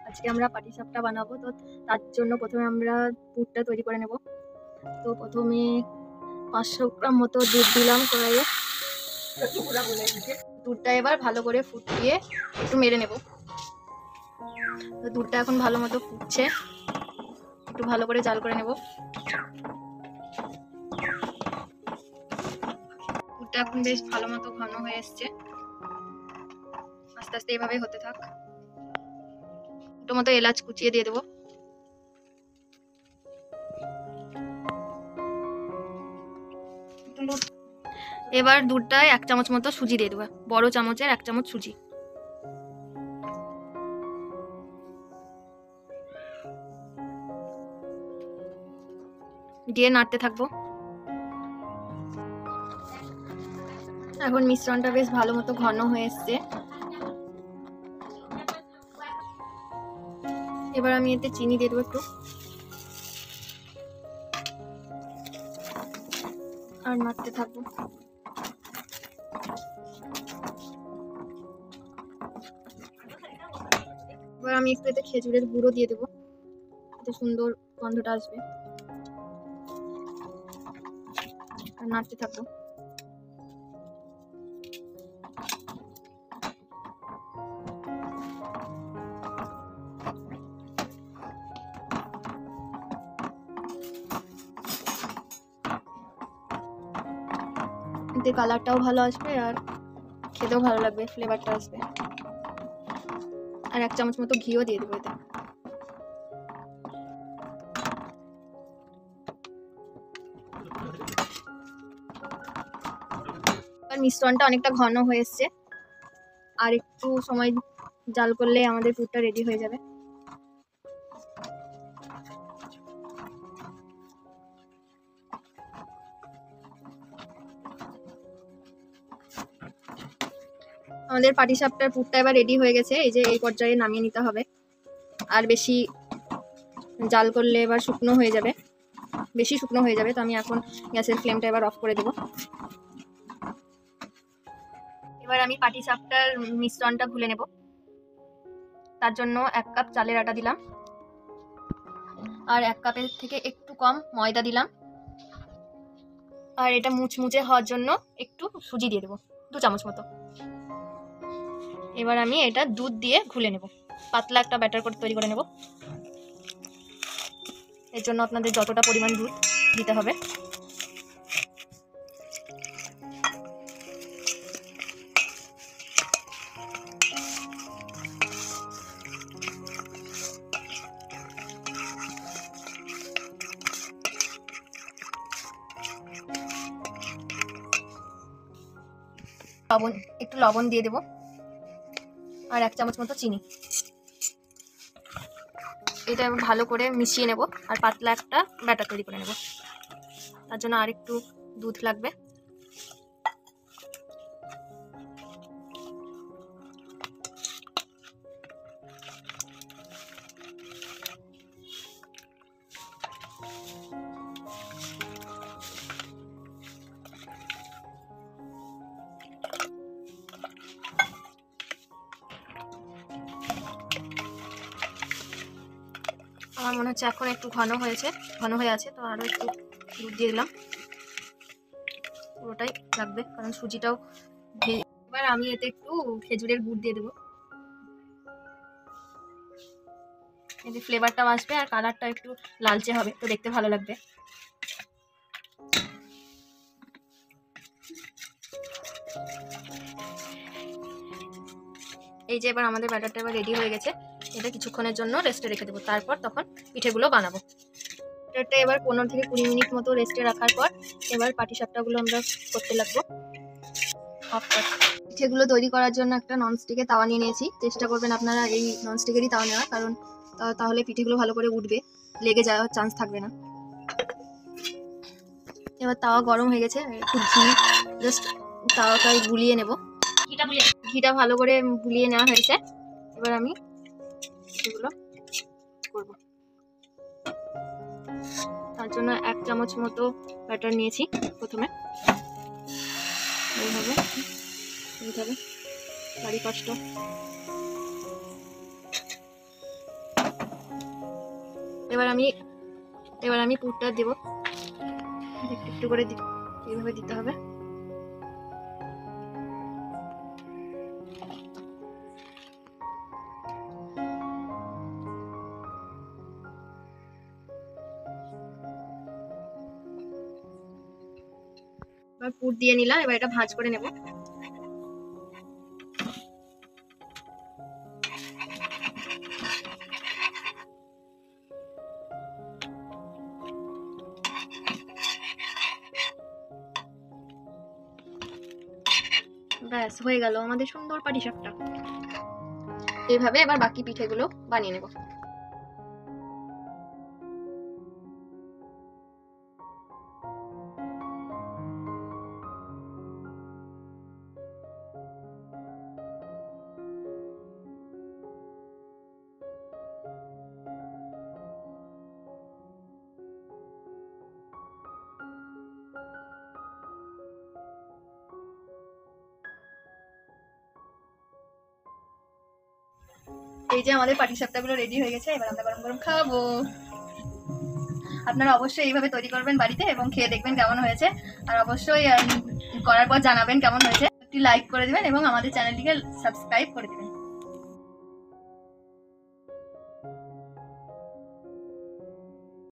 আজকে আমরা পাটিসাপটা বানাবো। তো তার জন্য প্রথমে আমরা পুরটা তৈরি করে নেব। তো প্রথমে 500 গ্রাম মতো দুধ দিলাম কড়াইয়ে। দুধটা এবার ভালো করে ফুটিয়ে একটু মেরে নেব। তো দুধটা এখন ভালো মতো ফুটছে, একটু ভালো করে জাল করে নেব। দুধটা এখন বেশ ভালো মতো ঘন হয়ে এসছে, আস্তে আস্তে এইভাবে হতে থাক। দুটো মতো এলাচ কুচিয়ে দিয়ে দেবো। এবার দুধটায় 1 চামচ মতো সুজি দিয়ে দেবো, বড় চামচের 1 চামচ সুজি দিয়ে নাড়তে থাকবো। এখন মিশ্রণটা বেশ ভালো মতো ঘন হয়ে এসছে। এবার আমি এতে চিনি দিয়ে দেবো একটু, আর নাড়তে থাকবো। এবার আমি একটু এতে খেজুরের গুঁড়ো দিয়ে দেবো, এতে সুন্দর গন্ধটা আসবে। আর নাড়তে থাকবো। এতে কালারটাও ভালো আসবে আর খেতেও ভালো লাগবে, ফ্লেভারটা আসবে। আর 1 চামচ মতো ঘিও দিয়ে দেবো এতে। আর মিশ্রণটা অনেকটা ঘন হয়ে এসছে, আর একটু সময় জাল করলে আমাদের পুরটা রেডি হয়ে যাবে। আমাদের পাটিসাপটার পুরটা এবার রেডি হয়ে গেছে। এই যে এই পর্যায়ে নামিয়ে নিতে হবে। আর বেশি জাল করলে এবার শুকনো হয়ে যাবে, বেশি শুকনো হয়ে যাবে। তো আমি এখন গ্যাসের ফ্লেমটা এবার অফ করে দেবো। এবার আমি পাটিসাপটার মিশ্রণটা গুলে নেব। তার জন্য 1 কাপ চালের আটা দিলাম, আর 1 কাপের থেকে একটু কম ময়দা দিলাম। আর এটা মুচমুচে হওয়ার জন্য একটু সুজি দিয়ে দেবো, 2 চামচ মতো। এবার আমি এটা দুধ দিয়ে ঘুলে নেব, পাতলা একটা ব্যাটার করে তৈরি করে নেব। এর জন্য আপনাদের যতটা পরিমাণ দুধ দিতে হবে। একটু লবণ দিয়ে দেব, আর 1 চামচ মতো চিনি। এটা ভালো করে মিশিয়ে নেব আর পাতলা একটা ব্যাটার তৈরি করে নেব। তার জন্য আর একটু দুধ লাগবে। আমার মনে হচ্ছে এখন একটু ঘন হয়ে আছে, তো আরো একটু দুধ দিয়ে দিলাম। পুরোটাই লাগবে কারণ সুজিটাও। এবার আমি এতে একটু খেজুরের গুড় দিয়ে দেবো, এতে ফ্লেভারটাও আসবে আর কালারটা একটু লালচে হবে, তো দেখতে ভালো লাগবে। এই যে এবার আমাদের ব্যাটারটা এবার রেডি হয়ে গেছে। এটা কিছুক্ষণের জন্য রেস্টে রেখে দেবো, তারপর তখন পিঠেগুলো বানাবো। এটা এবার 15 থেকে 20 মিনিট মতো রেস্টে রাখার পর এবার পাটিসাপটাগুলো আমরা করতে লাগবো। পিঠেগুলো তৈরি করার জন্য একটা ননস্টিকের তাওয়া নিয়ে নিয়েছি। চেষ্টা করবেন আপনারা এই ননস্টিকেরই তাওয়া নেওয়ার, কারণ তাহলে পিঠেগুলো ভালো করে উঠবে, লেগে যাওয়ার চান্স থাকবে না। এবার তাওয়া গরম হয়ে গেছে, একটু ঘি জাস্ট তাওয়াটাই গুলিয়ে নেব। ঘিটা ভালো করে গুলিয়ে নেওয়া হয়েছে। এবার আমি এগুলো করব। তার জন্য 1 চামচ মতো ব্যাটার নিয়েছি। প্রথমে এইভাবে চারিপাশটা এবার আমি পুরটা দেব, একটু একটু করে এইভাবে দিতে হবে। এবার পুর দিয়ে নিলাম, এবার এটা ভাঁজ করে নেব। ব্যাস হয়ে গেল আমাদের সুন্দর পাটিসাপটা। এইভাবে এবার বাকি পিঠেগুলো বানিয়ে নেব। এই যে আমাদের পাটিসাপটাগুলো রেডি হয়ে গেছে, এবার আমরা গরম গরম খাবো। আপনারা অবশ্যই এইভাবে তৈরি করবেন বাড়িতে এবং খেয়ে দেখবেন কেমন হয়েছে। আর অবশ্যই করার পর জানাবেন কেমন হয়েছে। একটি লাইক করে দিবেন এবং আমাদের চ্যানেলটিকে সাবস্ক্রাইব করে দিবেন।